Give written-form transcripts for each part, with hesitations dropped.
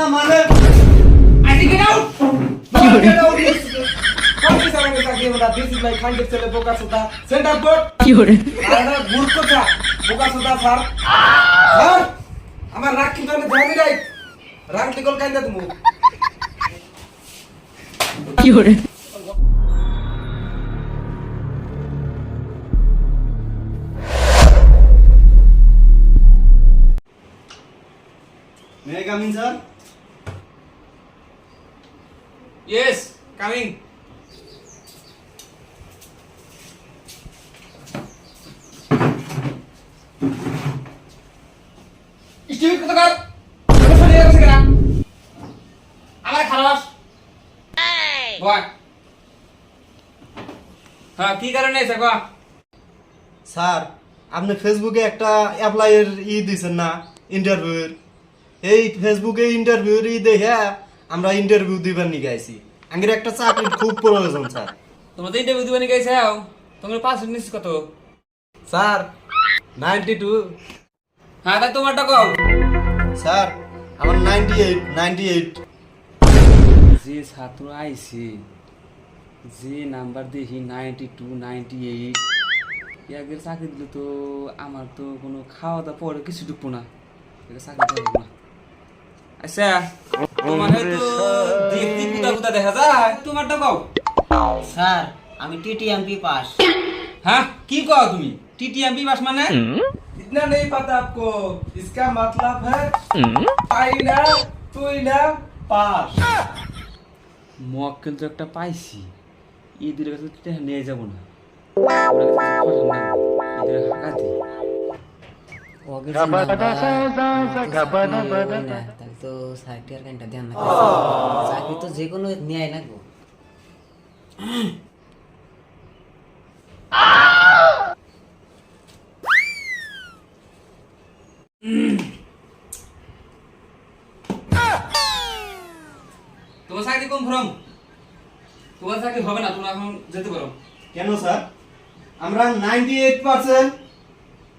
না মানে ID get out get out কত সামনে চাকরি বলা দিস ইজ মাই খান্ডের ছেলে বোকা সুদা সেন্টার বোর্ড কি করে আরে মূর্খ ছা বোকা সুদা স্যার স্যার আমার রাগ কি করে ধ্যান নাই রাগ নিকল কাইন্দা তুমি কি করে May I come in, sir? Yes coming still কত কর কত নিয়ে গেছে কেন আমার খালাস বয় হ্যাঁ কি কারণে এসে গো স্যার আপনি ফেসবুকে একটা অ্যাপ্লাইয়ের দিছেন না ইন্টারভিউর এই ফেসবুকে ইন্টারভিউর দেখে আমরা ইন্টারভিউ দিবার নিয়ে গেছি আঙ্গের একটা চাকরির খুব প্রয়োজন স্যার তোমাদের ইন্টারভিউ দিবানি গেছে তোমার পার্সেন্টেজ কত স্যার 92 হ্যাঁ তাই তোমারটা কও স্যার আমার 98 যে ছাত্র আইছে যে নাম্বার দেখি 92 98 এর চাকরি দিলে তো আমার তো কোনো খাওয়া দাওয়া পরে কিছু ঢুকবো না চাকরি দেবো না আচ্ছা তোমার হয়তো দেখতে কুদা কুদা দেখা যায় তোমারটা কও স্যার আমি টিটিএমপি পাস হ্যাঁ কি কও তুমি টিটিএমপি পাস মানে इतना नहीं पता आपको इसका मतलब है आईना तुईना पास মক্কেল তো একটা পাইছি এই দুটোর কাছে নিয়ে যাবো না এদের হাঁকা দিই তো সাইডটি আর কাইনটা ধ্যান না চাকরি তো যে কোনো নিয়ে লাগবো তোমার চাকরি কম ফরম তোমার চাকরি হবে না তোমরা এখন যেতে পারো কেন স্যার আমরা 98%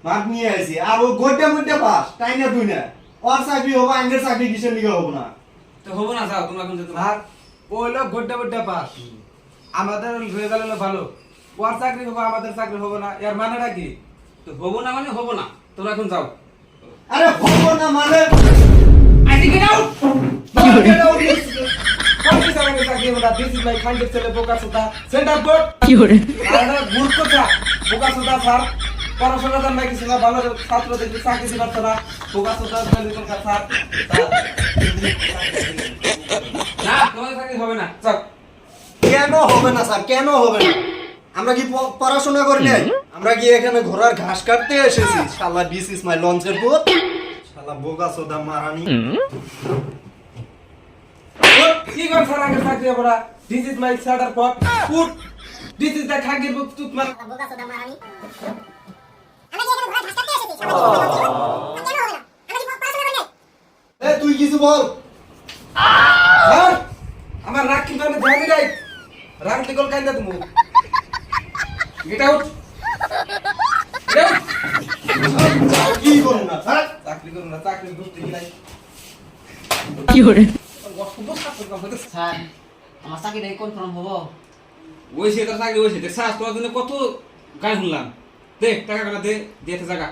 মার্ক নিয়ে আইছি আর ও গোটা গোটা পাস তাই না তুই না আর চাকরি হবে আঙ্গের চাকরি কিসের লিগে হবে না তো হবো না যাও তোমরা এখন যেতে পারো আর ও হলো গোটা গোটা পাস আমাদের রেজাল্ট হলো ভালো ওর চাকরি হবে আমাদের চাকরি হবে না এর মানেটা কি তো হবো না মানে হবো না তোমরা এখন যাও আরে হবে না মানে ID get out get out কত সামনে চাকরি বলা দিস ইজ মাই খান্ডের ছেলে বোকা সুদা সেন্টার বোর্ড কি করে আরে মূর্খ ছা বোকা সুদা স্যার পড়াশোনা জানা কিছু না ভালো ছাত্র দেখি চাকরি দিবার না বোকা সুদা মেডিকেল স্যার না তোমাদের চাকরি হবে না যাও কেন হবে না স্যার কেন হবে না আমরা কি পড়াশোনা করি নাই আমরা কি এখানে ঘোড়ার ঘাস কাটতে এসেছি শালা দিস ইজ মাই লঞ্চের পুত শালা বোকা সুদা মারানি কি কর স্যার আগে চাকরি বড়া this is my shutter pot put this is the খাগির বুক তুত মার বোকা সোদা মারানি আমরা কি এখানে ঘোড়া ঘাস কাটতে এসেছি কেন হবে না আমরা কি পড়াশোনা করি নাই এ তুই কিছু বল স্যার আমার রাগ কি করে ধ্যান নাই রাগ নিকল কাইন্দা তুমি গেট আউট কি করুন না স্যার চাকরি করুন না চাকরি করতে কি নাই কি করে স্যার আমার চাকরিটা কনফার্ম হবো ওই সে তোর চাকরি ওই সে দেখ তোর জন্য কত গান শুনলাম দে টাকা কাটা দে দিয়েতে জায়গা